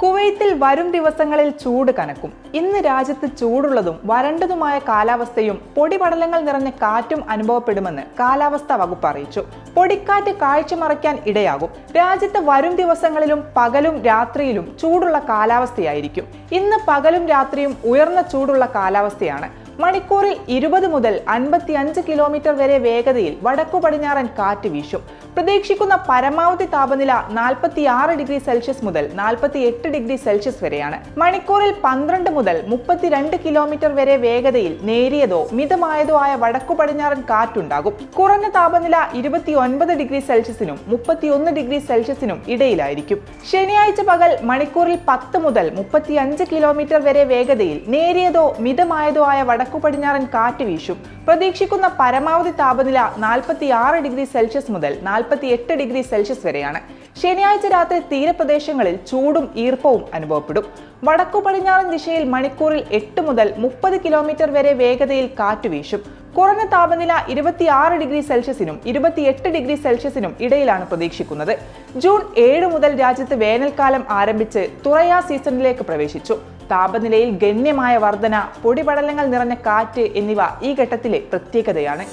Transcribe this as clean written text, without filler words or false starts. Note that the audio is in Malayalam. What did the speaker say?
കുവൈത്തിൽ വരും ദിവസങ്ങളിൽ ചൂട് കനക്കും. ഇന്ന് രാജ്യത്ത് ചൂടുള്ളതും വരണ്ടതുമായ കാലാവസ്ഥയും പൊടിപടലങ്ങൾ നിറഞ്ഞ കാറ്റും അനുഭവപ്പെടുമെന്ന് കാലാവസ്ഥാ വകുപ്പ് അറിയിച്ചു. പൊടിക്കാറ്റ് കാഴ്ച മറയ്ക്കാൻ ഇടയാകും. രാജ്യത്ത് വരും ദിവസങ്ങളിലും പകലും രാത്രിയിലും ചൂടുള്ള കാലാവസ്ഥയായിരിക്കും. ഇന്ന് പകലും രാത്രിയും ഉയർന്ന ചൂടുള്ള കാലാവസ്ഥയാണ്. മണിക്കൂറിൽ 20 മുതൽ 55 കിലോമീറ്റർ വരെ വേഗതയിൽ വടക്കു പടിഞ്ഞാറൻ കാറ്റ് വീശും. പ്രതീക്ഷിക്കുന്ന പരമാവധി താപനില 46 ഡിഗ്രി സെൽഷ്യസ് മുതൽ 48 ഡിഗ്രി സെൽഷ്യസ് വരെയാണ്. മണിക്കൂറിൽ 12 മുതൽ 32 കിലോമീറ്റർ വരെ വേഗതയിൽ നേരിയതോ മിതമായതോ ആയ വടക്കു പടിഞ്ഞാറൻ കാറ്റുണ്ടാകും. കുറഞ്ഞ താപനില 29 ഡിഗ്രി സെൽഷ്യസിനും 31 ഡിഗ്രി സെൽഷ്യസിനും ഇടയിലായിരിക്കും. ശനിയാഴ്ച പകൽ മണിക്കൂറിൽ 10 മുതൽ 35 കിലോമീറ്റർ വരെ വേഗതയിൽ നേരിയതോ മിതമായതോ ആയ വടക്കു പടിഞ്ഞാറൻ കാറ്റ് വീശും. പ്രതീക്ഷിക്കുന്ന പരമാവധി താപനില 46 ഡിഗ്രി സെൽഷ്യസ് മുതൽ 48 ഡിഗ്രി സെൽഷ്യസ് വരെയാണ്. ശനിയാഴ്ച രാത്രി തീരപ്രദേശങ്ങളിൽ ചൂടും ഈർപ്പവും അനുഭവപ്പെടും. വടക്കു പടിഞ്ഞാറൻ ദിശയിൽ മണിക്കൂറിൽ 8 മുതൽ 30 കിലോമീറ്റർ വരെ വേഗതയിൽ കാറ്റ് വീശും. കുറഞ്ഞ താപനില 26 ഡിഗ്രി സെൽഷ്യസിനും 28 ഡിഗ്രി സെൽഷ്യസിനും ഇടയിലാണ് പ്രതീക്ഷിക്കുന്നത്. ജൂൺ 7 മുതൽ രാജ്യത്ത് വേനൽക്കാലം ആരംഭിച്ച് തുറയാ സീസണിലേക്ക് പ്രവേശിച്ചു. താപനിലയിൽ ഗണ്യമായ വർധന, പൊടിപടലങ്ങൾ നിറഞ്ഞ കാറ്റ് എന്നിവ ഈ ഘട്ടത്തിലെ പ്രത്യേകതയാണ്.